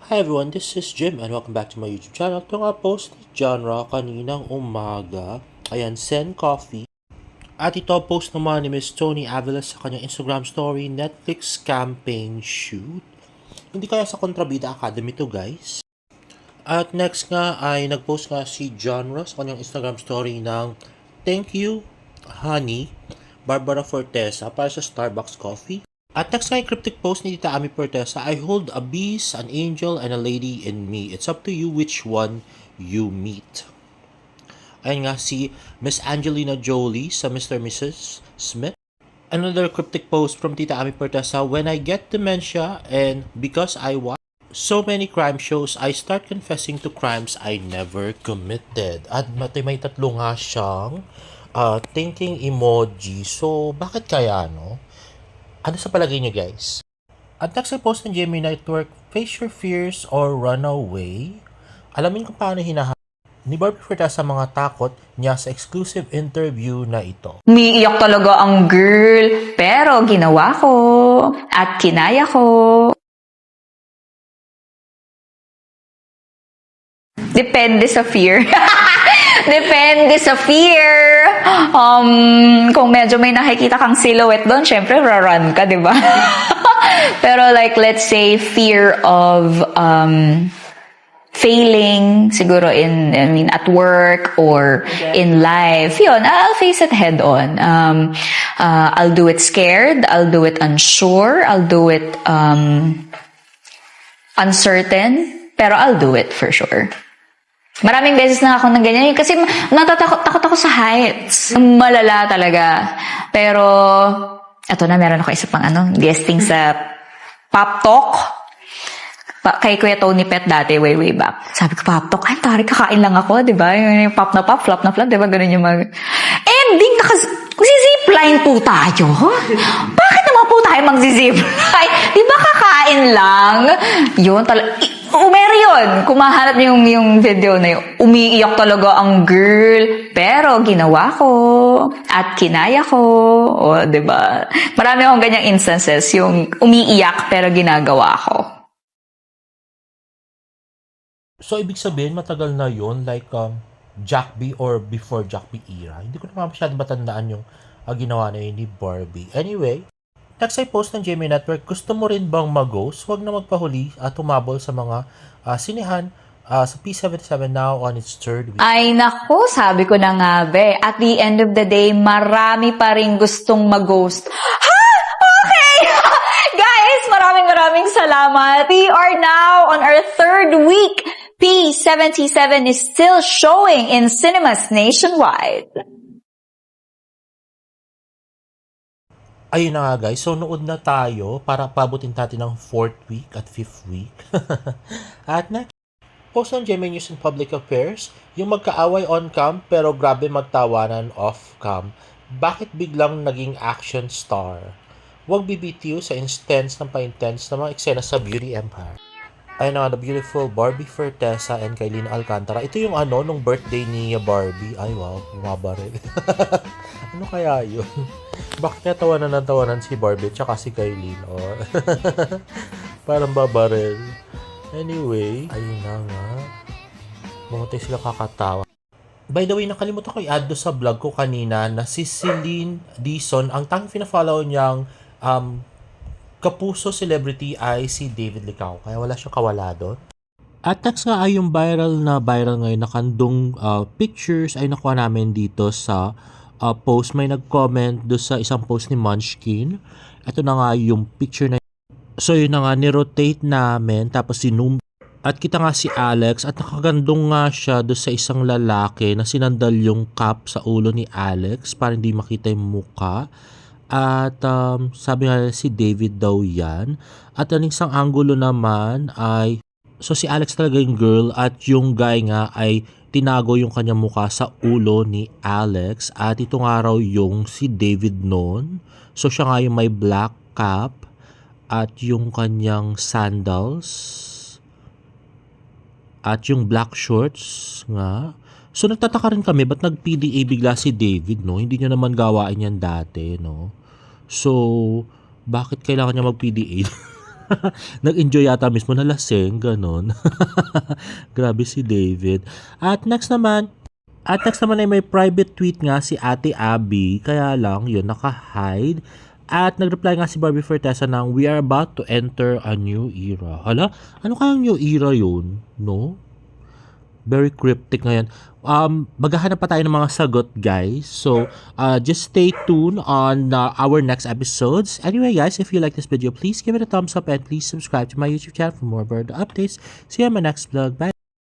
Hi everyone, this is Jim and welcome back to my YouTube channel. Ito nga post ni Genre kaninang umaga. Ayan, Send Coffee. At ito post naman ni Miss Tony Avila sa kanyang Instagram story, Netflix campaign shoot. Hindi kaya sa Kontrabida Academy to guys. At next nga ay nagpost nga si Genre sa kanyang Instagram story ng Thank you, honey, Barbara Fortesa para sa Starbucks Coffee. At next nga yung cryptic post ni Tita Ami Fortesa, I hold a beast, an angel, and a lady in me. It's up to you which one you meet. Ayan nga si Miss Angelina Jolie sa Mr. and Mrs. Smith. Another cryptic post from Tita Ami Fortesa, when I get dementia and because I watch so many crime shows, I start confessing to crimes I never committed. At may tatlo nga siyang thinking emoji. So, bakit kaya, no? Ano sa palagay niyo guys? At next ay post ng GMA Network, face your fears or run away. Alamin kung paano hinaharap ni Barbie Fortesa sa mga takot niya sa exclusive interview na ito. Umiiyak talaga ang girl, pero ginawa ko at kinaya ko. Depende sa fear. Depende sa fear. Kung medyo may nakikita kang silhouette doon, syempre rarun ka, di ba? Pero like, let's say, fear of failing, siguro at work or in life, yun, I'll face it head on. I'll do it scared, I'll do it unsure, I'll do it uncertain, pero I'll do it for sure. Maraming beses na ako ng ganyan. Kasi takot ako sa heights. Malala talaga. Pero, eto na, meron ako isa pang guesting sa Pop Talk. Kay Kuya Tony Pet dati, way back. Sabi ko, Pop Talk, ay, tari, kakain lang ako, di ba? Yung pop na pop, flop na flop, di ba? Ganun yung ending, magsizipline po tayo. Bakit naman po tayo magsizipline? Di ba kakain lang? Yun, umeri yun. Kung mahanap niyo yung video na yun, umiiyak talaga ang girl, pero ginawa ko at kinaya ko. O, diba? Marami akong ganyang instances, yung umiiyak pero ginagawa ko. So, ibig sabihin, matagal na yun, like Jack B or before Jack B era. Hindi ko naman masyadong matandaan yung ginawa na yun ni Barbie. Anyway, next ay post ng GMA Network, gusto mo rin bang mag-ghost? Huwag na magpahuli at humabol sa mga sinihan sa P77 now on its third week. Ay nako, sabi ko na nga be, at the end of the day, marami pa rin gustong mag-ghost. Ha? Okay! Guys, maraming salamat. We are now on our third week. P77 is still showing in cinemas nationwide. Ayun na nga guys, so nood na tayo para pabutin natin ng 4th week at 5th week. At next, post ng GMA News and Public Affairs, yung magkaaway on-cam pero grabe magtawanan off-cam. Bakit biglang naging action star? Huwag bibitiw sa intense ng pa-intense na mga eksena sa Beauty Empire. Ayun na nga, the beautiful Barbie Fortesa and Kailin Alcantara. Ito yung nung birthday ni Barbie. Ay wow, bumaba rin. Ano kaya yun? Bakit kaya tawanan si Barbie tsaka si Kailin? Oh. Parang babarel. Anyway, ayun na nga. Bumatay sila kakatawa. By the way, nakalimutan ko i-add do sa vlog ko kanina na si Celine Dizon, ang tanging pina-follow niyang kapuso celebrity ay si David Licao. Kaya wala siya kawala doon. At next nga ay yung viral ngayon na kandong pictures ay nakuha namin dito sa post. May nag-comment do sa isang post ni Munchkin. Ito na nga yung picture na yun. So yun na nga, nirotate namin tapos sinum. At kita nga si Alex at nakagandong nga siya do sa isang lalaki na sinandal yung cap sa ulo ni Alex para hindi makita yung muka. At sabi nga si David daw yan. At ang isang angulo naman ay, so si Alex talaga yung girl at yung guy nga ay tinago yung kanyang mukha sa ulo ni Alex. At ito nga raw yung si David noon. So siya nga yung may black cap at yung kanyang sandals at yung black shorts nga. So nagtataka rin kami, ba't nag-PDA bigla si David, no? Hindi niya naman gawain yan dati, no? So, bakit kailangan niya mag-PDA? Nag-enjoy yata mismo na lasing, ganon. Grabe si David. At next naman ay may private tweet nga si Ate Abby, kaya lang yun naka-hide. At nag-reply nga si Barbie Fortesa ng, "We are about to enter a new era." Hala, ano kayang new era yun? No? Very cryptic ngayon. Maghahanap pa tayo ng mga sagot, guys. So, just stay tuned on our next episodes. Anyway, guys, if you like this video, please give it a thumbs up and please subscribe to my YouTube channel for more bird updates. See you on my next vlog. Bye!